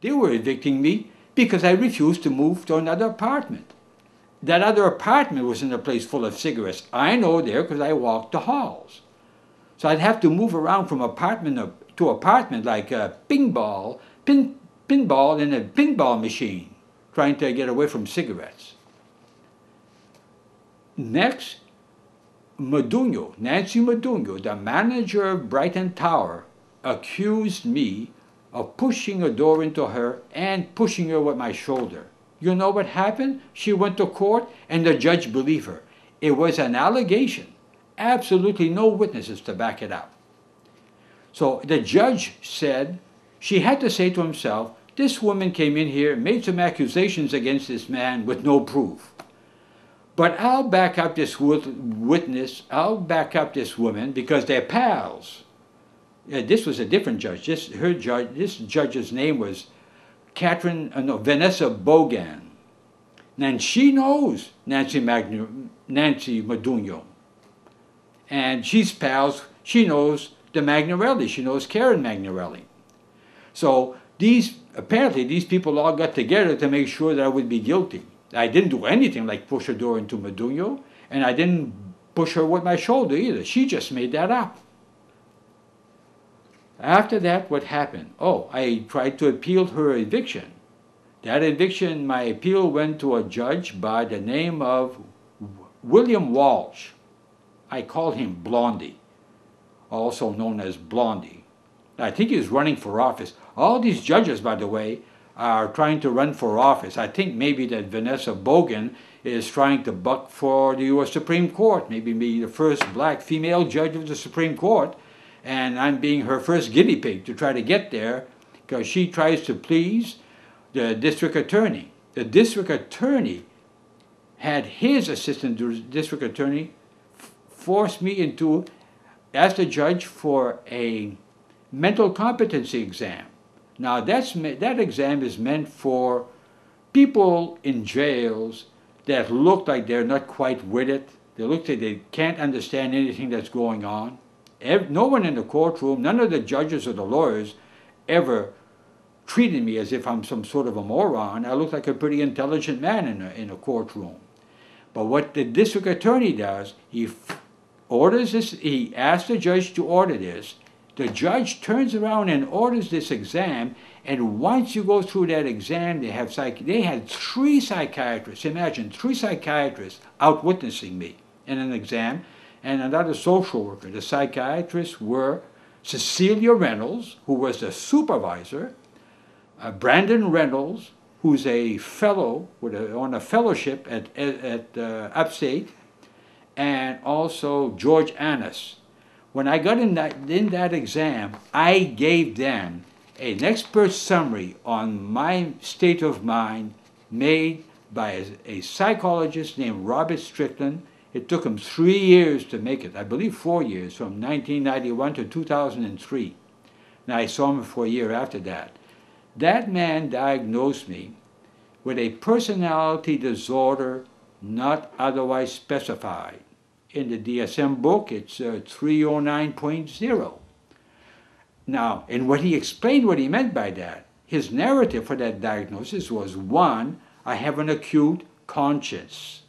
They were evicting me because I refused to move to another apartment. That other apartment was in a place full of cigarettes. I know there because I walked the halls. So I'd have to move around from apartment to apartment like a pinball in a pinball machine, trying to get away from cigarettes. Next, Nancy Modugno, the manager of Brighton Tower, accused me of pushing a door into her and pushing her with my shoulder. You know what happened? She went to court and the judge believed her. It was an allegation. Absolutely no witnesses to back it up. So the judge said, she had to say to himself, this woman came in here, made some accusations against this man with no proof. But I'll back up this witness, I'll back up this woman because they're pals. This was a different judge. This judge's name was Vanessa Bogan. And she knows Nancy Modugno. And she's pals. She knows the Magnarelli. She knows Karen Magnarelli. So apparently these people all got together to make sure that I would be guilty. I didn't do anything like push a door into Modugno, and I didn't push her with my shoulder either. She just made that up. After that, what happened? Oh, I tried to appeal her eviction. That eviction, my appeal went to a judge by the name of William Walsh. I called him Blondie, also known as Blondie. I think he was running for office. All these judges, by the way, are trying to run for office. I think maybe that Vanessa Bogan is trying to buck for the U.S. Supreme Court, maybe be the first black female judge of the Supreme Court, and I'm being her first guinea pig to try to get there because she tries to please the district attorney. The district attorney had his assistant district attorney force me into, ask the judge for a mental competency exam. Now that exam is meant for people in jails that look like they're not quite with it. They look like they can't understand anything that's going on. No one in the courtroom, none of the judges or the lawyers ever treated me as if I'm some sort of a moron. I look like a pretty intelligent man in a courtroom. But what the district attorney does, he orders this, he asks the judge to order this. The judge turns around and orders this exam, and once you go through that exam, they had 3 psychiatrists, imagine, 3 psychiatrists out witnessing me in an exam, and another social worker. The psychiatrists were Cecilia Reynolds, who was the supervisor, Brandon Reynolds, who's a fellow on a fellowship at Upstate, and also George Annis. When I got in that exam, I gave them an expert summary on my state of mind made by a psychologist named Robert Strickland. It took him 3 years to make it, I believe 4 years, from 1991 to 2003. And I saw him for a year after that. That man diagnosed me with a personality disorder not otherwise specified. In the DSM book, it's 309.0. Now, and what he explained what he meant by that, his narrative for that diagnosis was, 1, I have an acute conscience.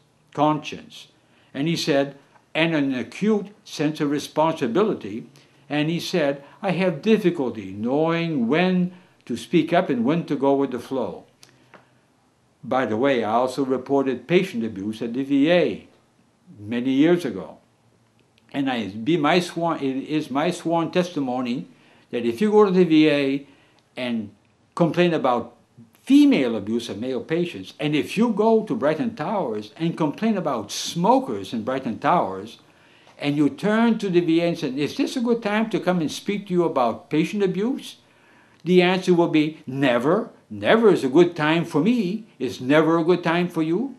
And he said, and an acute sense of responsibility. And he said, I have difficulty knowing when to speak up and when to go with the flow. By the way, I also reported patient abuse at the VA many years ago. And it is my sworn testimony that if you go to the VA and complain about female abuse of male patients, and if you go to Brighton Towers and complain about smokers in Brighton Towers, and you turn to the VA and say, is this a good time to come and speak to you about patient abuse? The answer will be never. Never is a good time for me. It's never a good time for you.